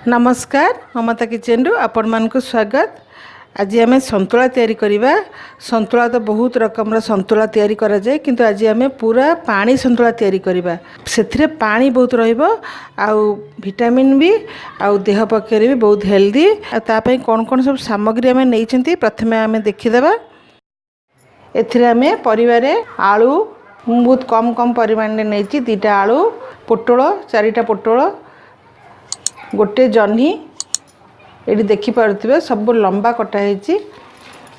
नमस्कार ममता किचन रु आपण मानक स्वागत। आज आम संतुला तैयारी करवा। संतुला तो बहुत रकम संतुला तैयारी करा जाए, किंतु आज आम पूरा पानी संतुला तैयारी करवा। से पानी बहुत रहिबो आउ विटामिन भी आउ देह पक्षे भी बहुत हेल्दी। तापाई कौन कौन सब सामग्री आम नहीं प्रथमे आम देखीदेवा। एथिरे आम परिवार आलू बहुत कम कम परिमाण में नहीं, 2टा आलू, पोटल 4टा पोटल, गोटे जह्नी ये देखिपे सब लंबा कटा है।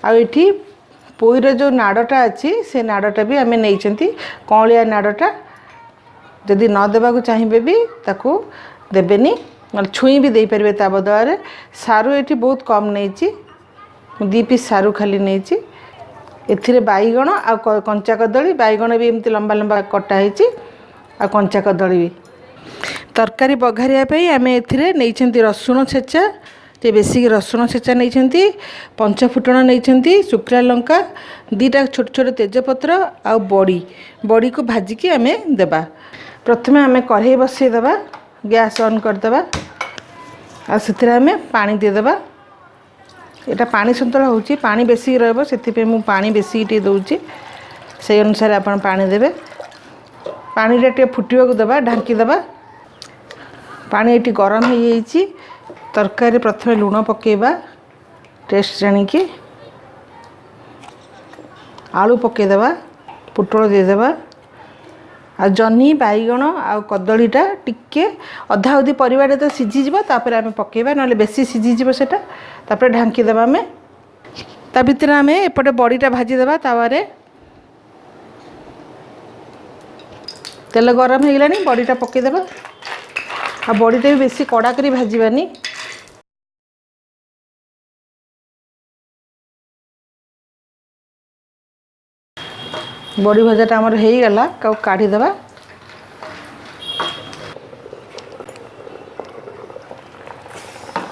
आठी पोईर जो नाड़टा अच्छी से नाड़टा भी आम नहीं, कौलिया नाड़टा जदि न देवाक चाहिए भी ताकू देवेनी, छुई भी दे पारे। ता बदल सारू ये बहुत कम नहीं, 2 पीस सारू खाली नहीं। एथिरे बैगण आ कंचा कदली, बैगण भी एमती लंबा लंबा कटा है आ कंचा कदली भी। तरकारी बघारिया आम ए रसुण छेचा, टे बेसिक रसुण छेचा नहीं, पंच फुटण नहीं, शुखला लंका 2टा छोट छोट तेजपत्र आ बड़ी को भाजिकी आम देबा। प्रथमे आम कढ़ई बसईदेवा, गैस ऑन करदेबा आ आम पानी देदेबा। यहाँ पानी संतुला होची, पानी बेसिक रहिबो सेथिपे मु पानी बेसिक टे दउची, से अनुसार आपण पानी देबे। पानी टे फुटिबा को देबा, ढांकी देबा। पानी ये गरम हो जाइए। तरकारी प्रथमे लुण पकेबा टेस्ट जानिकी, आलू पकेदेबा, पोटल देदेबा आ जह्नी बैगण आ कदलीटा टिके अधा अधी परिवार तो सीझीज, आम पकेबा ना बेसी सीझीज सेटा। तापर ढांकी देबा आम। ता भितर आम एपटे बड़ीटा भाजीदेबा तावारे। तेल गरम हो गलानी, बड़ीटा पकेदेबा आ बड़ीटा भी बेसी कड़ा करी भाजबानी। बड़ी भजाटा आमर हो गला, काढ़ीदेबा।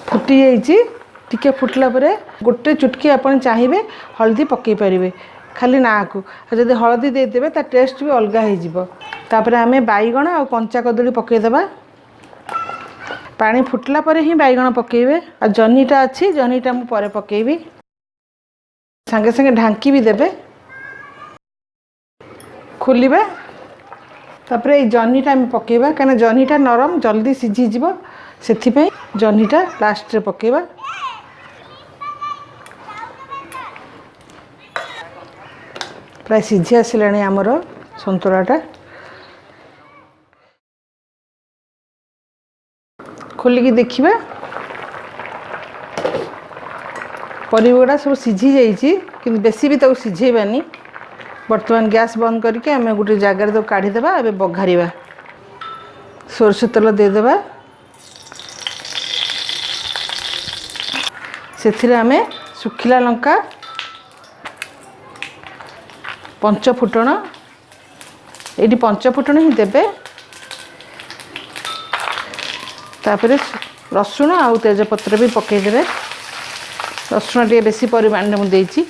फुटी जाइए, टिके फुटला परे गोटे चुटकी आपण चाहिए हल्दी पकई पारे, खाली ना को। जदि हल्दी देदेवे ता टेस्ट भी अलग हो। तापर आम बैगण आ कंचा कदली पकईदेबा। पानी फुटला परे ही बैगण पकेबे आ जह्नीटा अच्छी, जह्नीटा मु परे पकेबी। संगे संगे ढांकी भी देबे, खोलिबा। तापर ए जह्नीटा आम पकेबा, कहीं जह्नीटा नरम जल्दी सीझी जीवो, सेथिपई जह्नीटा लास्ट रे पकेबा। प्राय सीझी आसिलानी आमर संतुलाटा। खोलिकी देखिबा, परिवाड़ा सब सीझी जाइए, कि बेसी भी तक सीझेबानी। बर्तमान गैस बंद करके आम गोटे जगार तो काढ़ीदेबा। ए बघारिबा, सोरष तेल देदेबा, से आम शुखिला लंका, पंच फुटण, ये पंच फुटण ही देबे। तापर रसुण आउ तेजपत्र भी पकईदेवे। रसुण टे बेसी परिमाण में मुझे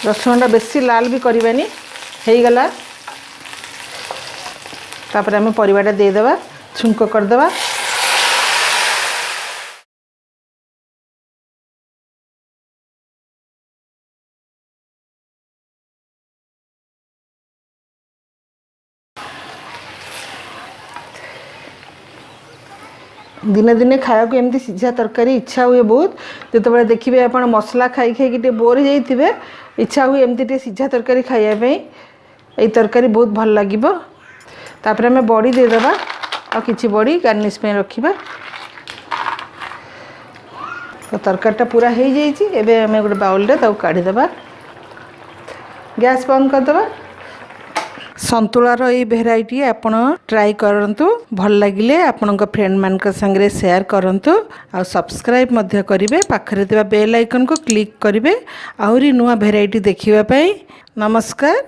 रसुणटा बेसी लाल भी करवानी, हो गला। तापर आम परिवाटा देदेबा, छुंक करदेबा। दिने दिने खाया को एमती सीझा तरकारी इच्छा हुए बहुत। जो देखिए आप मसला खाई खाई बोर हो जाइए, इच्छा हुए एमती टे सीझा तरकारी खायापी। ये तरकारी बहुत भल लगे। तापर आम बड़ी देदेबा और किसी बड़ी गार्निश पे रखा। तो तरकारीटा पूरा हो जाइए। एबे आम गोटे बाउल रे काढ़ीदेबा, गैस बंद करदेबा। संतुलार ये भेराइटी आपण ट्राई करंतु, भल लगिले आपनका फ्रेंड मानक संगे शेयर करंतु आ सब्सक्राइब मध्य करिवे। पाखरे देबा बेल आइकन को क्लिक करिवे आहुरी नुआ भेराइटी देखिबा पई। नमस्कार।